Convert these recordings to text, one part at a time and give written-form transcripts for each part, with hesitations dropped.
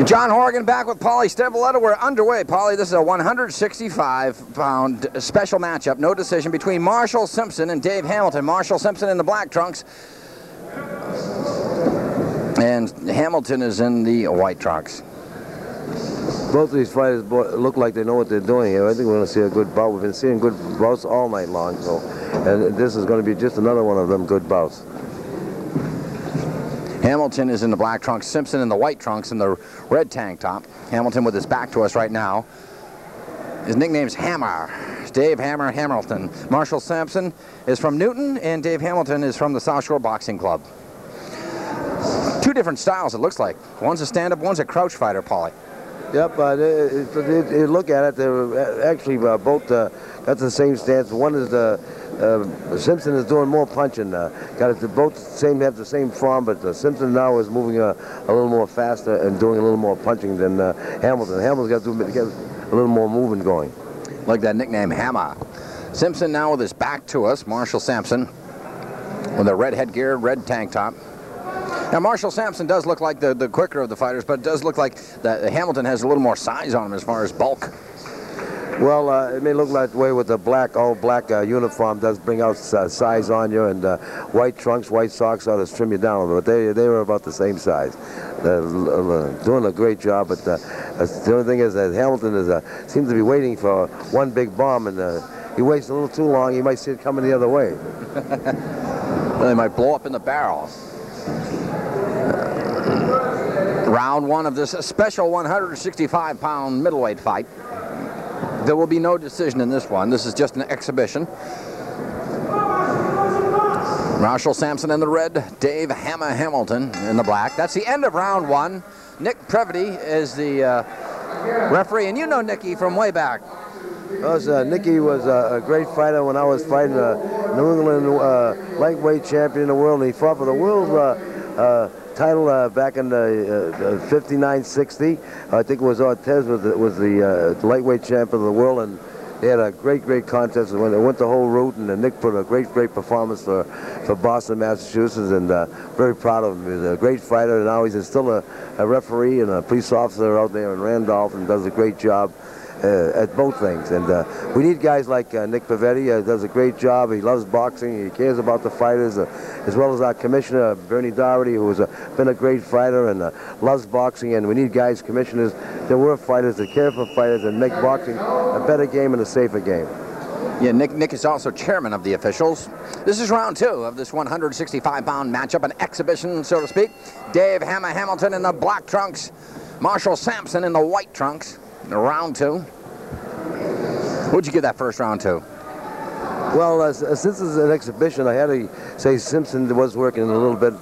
John Horgan back with Paulie Stevoletta. We're underway. Paulie, this is a 165-pound special matchup. No decision between Marshall Simpson and Dave Hamilton. Marshall Simpson in the black trunks, and Hamilton is in the white trunks. Both of these fighters look like they know what they're doing here. I think we're going to see a good bout. We've been seeing good bouts all night long, and this is going to be just another one of them good bouts. Hamilton is in the black trunks, Simpson in the white trunks in the red tank top. Hamilton with his back to us right now. His nickname's Hammer. Dave Hammer Hamilton. Marshall Sampson is from Newton, and Dave Hamilton is from the South Shore Boxing Club. Two different styles, it looks like. One's a stand-up, one's a crouch fighter, Paulie. Yep, you look at it, they're actually both got the same stance. One is Simpson is doing more punching. Both have the same form, but Simpson now is moving a little more faster and doing a little more punching than Hamilton. Hamilton's got to get a little more movement going. Like that nickname, Hammer. Simpson now with his back to us, Marshall Sampson, with a red headgear, red tank top. Now, Marshall Sampson does look like the quicker of the fighters, but it does look like that Hamilton has a little more size on him as far as bulk. Well, it may look like the way with the all black uniform does bring out size on you, and white trunks, white socks ought to trim you down a little bit. They were about the same size. Doing a great job, but the only thing is that Hamilton seems to be waiting for one big bomb, and he waits a little too long. He might see it coming the other way. Well, he might blow up in the barrel. Round one of this special 165-pound middleweight fight. There will be no decision in this one. This is just an exhibition. Marshall Sampson in the red, Dave Hammer Hamilton in the black. That's the end of round one. Nick Previty is the referee, and you know Nicky from way back. Nicky was a great fighter when I was fighting New England lightweight champion in the world, and he fought for the world title back in the 59-60. I think it was Ortez was the lightweight champion of the world, and they had a great contest when they went the whole route, and Nick put a great performance for Boston, Massachusetts, and very proud of him. He's a great fighter, and now he's still a referee and a police officer out there in Randolph, and does a great job at both things. And we need guys like Nick Pavetti. Does a great job. He loves boxing. He cares about the fighters, as well as our commissioner, Bernie Doherty, who's been a great fighter and loves boxing. And we need guys, commissioners, that were fighters, that care for fighters, and make boxing a better game and a safer game. Yeah, Nick is also chairman of the officials. This is round two of this 165-pound matchup, an exhibition, so to speak. Dave Hammer Hamilton in the black trunks, Marshall Sampson in the white trunks. Round two. What'd you give that first round to? Well, since it's an exhibition, I had to say Simpson was working a little bit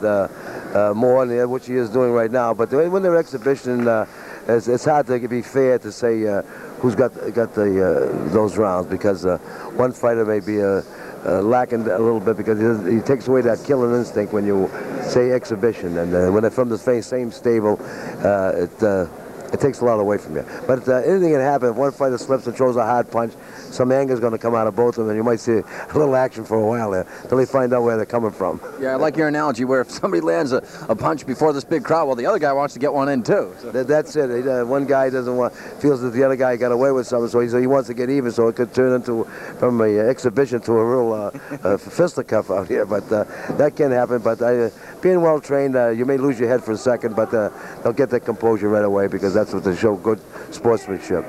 more than what he is doing right now. But when they're exhibition, it's hard to be fair to say who's got those rounds, because one fighter may be lacking a little bit because he takes away that killing instinct when you say exhibition, and when they're from the same stable, it takes a lot away from you. But anything can happen. If one fighter slips and throws a hard punch, some anger is going to come out of both of them, and you might see a little action for a while there until they find out where they're coming from. Yeah, I like your analogy where if somebody lands a punch before this big crowd, well, the other guy wants to get one in too. So. That's it. One guy feels that the other guy got away with something, so he wants to get even, so it could turn from an exhibition to a real fisticuff out here. But that can happen. But being well trained, you may lose your head for a second, but they'll get their composure right away, because that's what they show, good sportsmanship.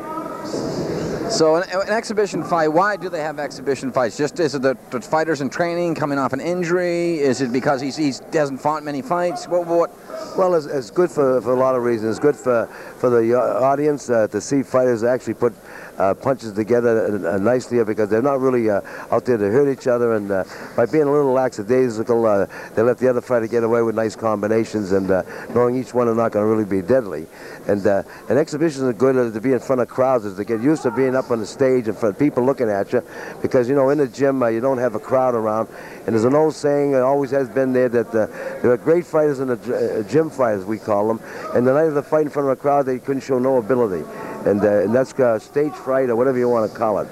So an exhibition fight, why do they have exhibition fights? Just is it the fighters in training coming off an injury? Is it because he hasn't fought many fights? What? Well, it's good for a lot of reasons. It's good for the audience to see fighters actually put punches together nicely, because they're not really out there to hurt each other, and by being a little lackadaisical, they let the other fighter get away with nice combinations, and knowing each one are not going to really be deadly. And exhibitions are good to be in front of crowds, is to get used to being up on the stage in front of people looking at you, because, you know, in the gym you don't have a crowd around, and there's an old saying, it always has been there, that there are great fighters and gym fighters, we call them, and the night of the fight in front of a crowd, they couldn't show no ability. And that's stage fright, or whatever you want to call it.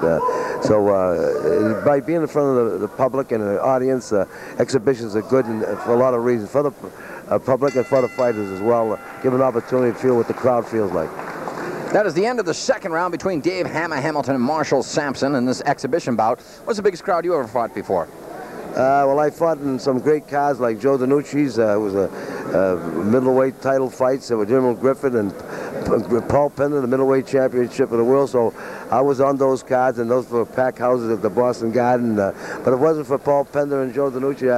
So by being in front of the public and the audience, exhibitions are good for a lot of reasons. For the public and for the fighters as well. Give an opportunity to feel what the crowd feels like. That is the end of the second round between Dave Hammer Hamilton and Marshall Sampson in this exhibition bout. What's the biggest crowd you ever fought before? Well, I fought in some great cards like Joe DiNucci's. It was a middleweight title fights with General Griffin and Paul Pender, the middleweight championship of the world. So I was on those cards, and those were packed houses at the Boston Garden. But if it wasn't for Paul Pender and Joe DiNucci,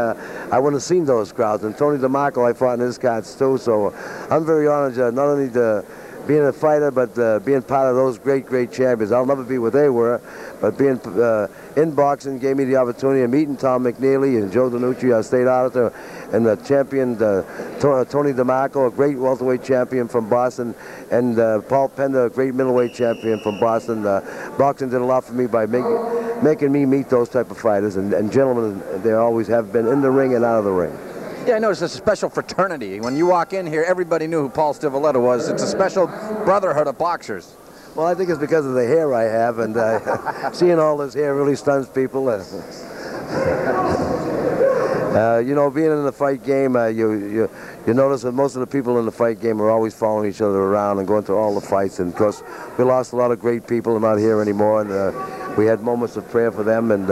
I wouldn't have seen those crowds. And Tony DeMarco, I fought in his cards too. So I'm very honored not only to being a fighter, but being part of those great champions. I'll never be what they were, but being in boxing gave me the opportunity of meeting Tom McNeely and Joe DiNucci, our state auditor, and the champion, Tony DeMarco, a great welterweight champion from Boston, and Paul Pender, a great middleweight champion from Boston. Boxing did a lot for me by making me meet those type of fighters, and gentlemen, they always have been in the ring and out of the ring. Yeah, I noticed it's a special fraternity. When you walk in here, everybody knew who Paul Stivaleta was. It's a special brotherhood of boxers. Well, I think it's because of the hair I have, and seeing all this hair really stuns people. You know, being in the fight game, you notice that most of the people in the fight game are always following each other around and going to all the fights. And of course, we lost a lot of great people. They're not here anymore, and we had moments of prayer for them. And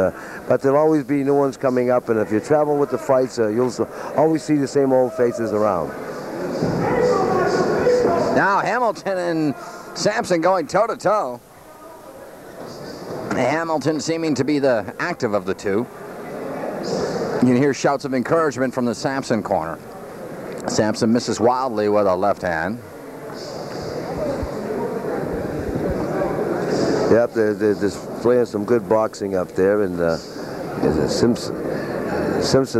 but there'll always be new ones coming up. And if you travel with the fights, you'll always see the same old faces around. Now Hamilton and Sampson going toe-to-toe. Hamilton seeming to be the active of the two. You can hear shouts of encouragement from the Sampson corner. Sampson misses wildly with a left hand. Yep, they're just playing some good boxing up there, and Simpson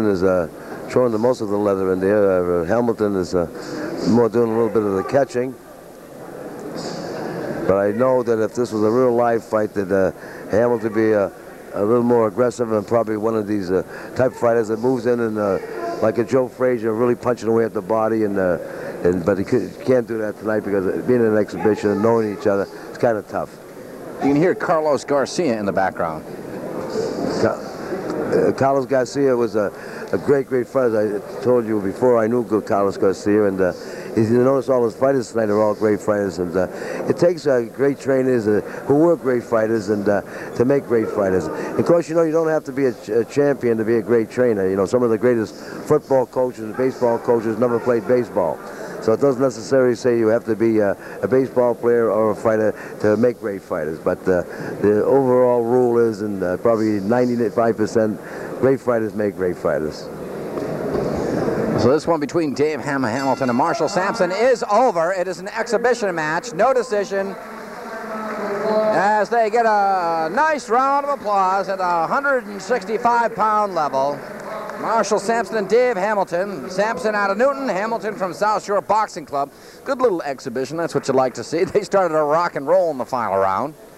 is throwing the most of the leather in there. Hamilton is more doing a little bit of the catching. But I know that if this was a real live fight, that Hamilton would be a little more aggressive and probably one of these type of fighters that moves in and like a Joe Frazier, really punching away at the body, but he can't do that tonight because being in an exhibition and knowing each other, it's kind of tough. You can hear Carlos Garcia in the background. Carlos Garcia was a great fighter. I told you before, I knew good Carlos Garcia, and you notice all his fighters tonight are all great fighters, and it takes great trainers who were great fighters and to make great fighters. Of course, you know, you don't have to be a champion to be a great trainer. You know, some of the greatest football coaches and baseball coaches never played baseball. So it doesn't necessarily say you have to be a baseball player or a fighter to make great fighters. But the overall rule is, and probably 95%, great fighters make great fighters. So this one between Dave Hammer Hamilton and Marshall Sampson is over. It is an exhibition match, no decision, as they get a nice round of applause at the 165-pound level. Marshall Sampson and Dave Hamilton. Sampson out of Newton, Hamilton from South Shore Boxing Club. Good little exhibition, that's what you like to see. They started a rock and roll in the final round.